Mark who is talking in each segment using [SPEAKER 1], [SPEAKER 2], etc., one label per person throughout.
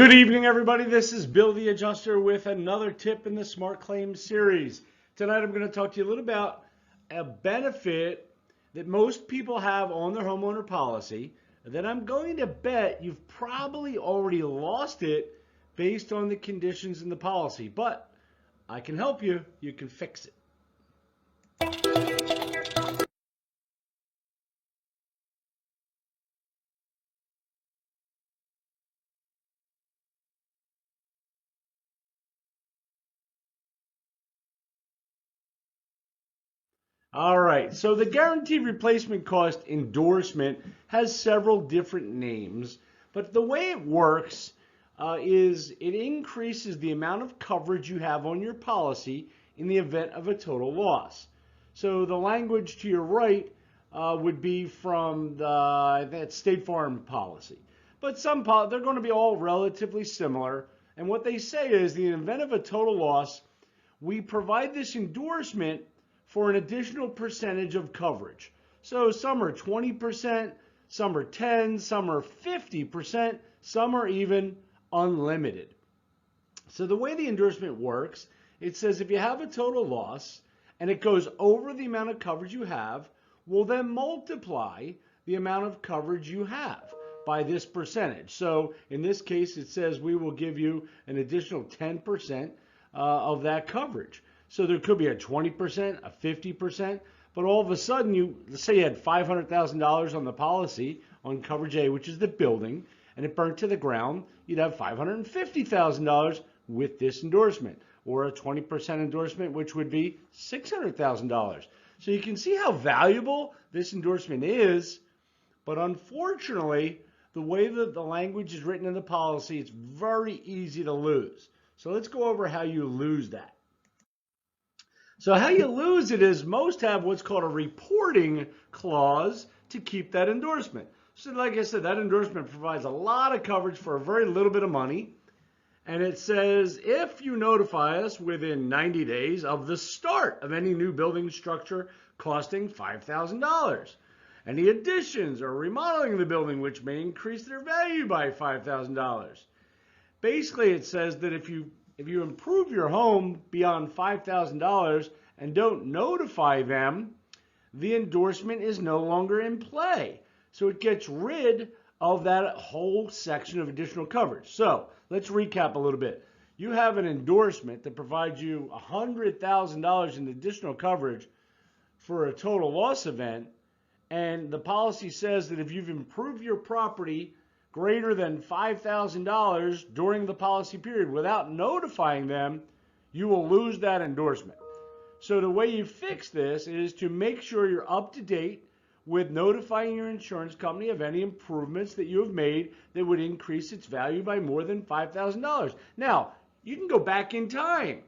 [SPEAKER 1] Good evening, everybody. This is Bill the Adjuster with another tip in the Smart Claims series. Tonight I'm going to talk to you a little about a benefit that most people have on their homeowner policy that I'm going to bet you've probably already lost it based on the conditions in the policy. But I can help you. You can fix it. All right, so the guaranteed replacement cost endorsement has several different names, but the way it works is it increases the amount of coverage you have on your policy in the event of a total loss. So the language to your right would be from that State Farm policy. But they're going to be all relatively similar, and what they say is in the event of a total loss, we provide this endorsement for an additional percentage of coverage. So some are 20%, some are 10, some are 50%, some are even unlimited. So the way the endorsement works, it says if you have a total loss and it goes over the amount of coverage you have, we'll then multiply the amount of coverage you have by this percentage. So in this case, it says we will give you an additional 10% of that coverage. So there could be a 20%, a 50%, but all of a sudden, let's say you had $500,000 on the policy on coverage A, which is the building, and it burnt to the ground, you'd have $550,000 with this endorsement, or a 20% endorsement, which would be $600,000. So you can see how valuable this endorsement is, but unfortunately, the way that the language is written in the policy, it's very easy to lose. So let's go over how you lose that. So how you lose it is most have what's called a reporting clause to keep that endorsement. So like I said, that endorsement provides a lot of coverage for a very little bit of money. And it says, if you notify us within 90 days of the start of any new building structure costing $5,000, any additions or remodeling of the building which may increase their value by $5,000. Basically, it says that if you improve your home beyond $5,000 and don't notify them, the endorsement is no longer in play. So it gets rid of that whole section of additional coverage. So let's recap a little bit. You have an endorsement that provides you $100,000 in additional coverage for a total loss event, and the policy says that if you've improved your property greater than $5,000 during the policy period without notifying them, you will lose that endorsement. So the way you fix this is to make sure you're up to date with notifying your insurance company of any improvements that you have made that would increase its value by more than $5,000. Now, you can go back in time.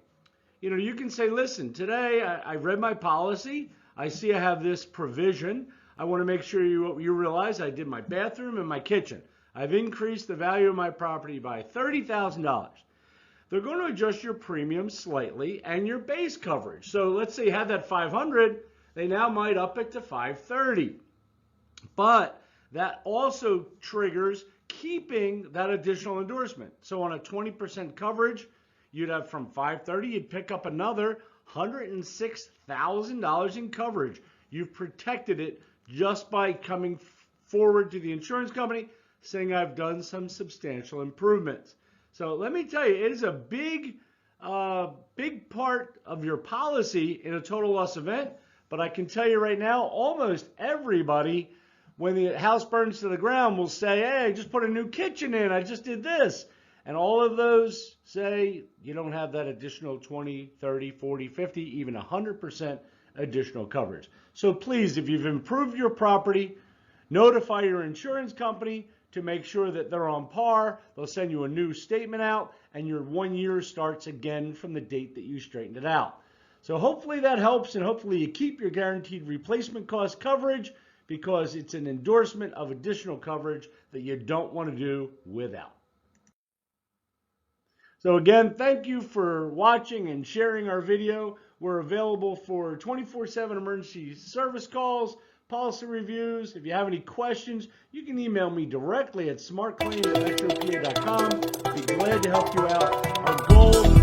[SPEAKER 1] You can say, listen, today I read my policy. I see I have this provision. I want to make sure you realize I did my bathroom and my kitchen. I've increased the value of my property by $30,000. They're going to adjust your premium slightly and your base coverage. So let's say you had that $500, they now might up it to $530. But that also triggers keeping that additional endorsement. So on a 20% coverage, you'd have from $530, you'd pick up another $106,000 in coverage. You've protected it just by coming forward to the insurance company saying I've done some substantial improvements. So let me tell you, it is a big part of your policy in a total loss event. But I can tell you right now, almost everybody, when the house burns to the ground, will say, hey, I just put a new kitchen in. I just did this. And all of those say you don't have that additional 20, 30, 40, 50, even 100% additional coverage. So please, if you've improved your property, notify your insurance company to make sure that they're on par. They'll send you a new statement out, and your 1 year starts again from the date that you straightened it out. So hopefully that helps, and hopefully you keep your guaranteed replacement cost coverage because it's an endorsement of additional coverage that you don't want to do without. So again, thank you for watching and sharing our video. We're available for 24/7 emergency service calls, policy reviews. If you have any questions, you can email me directly at smartclaim@metropa.com. I'd be glad to help you out. Our goal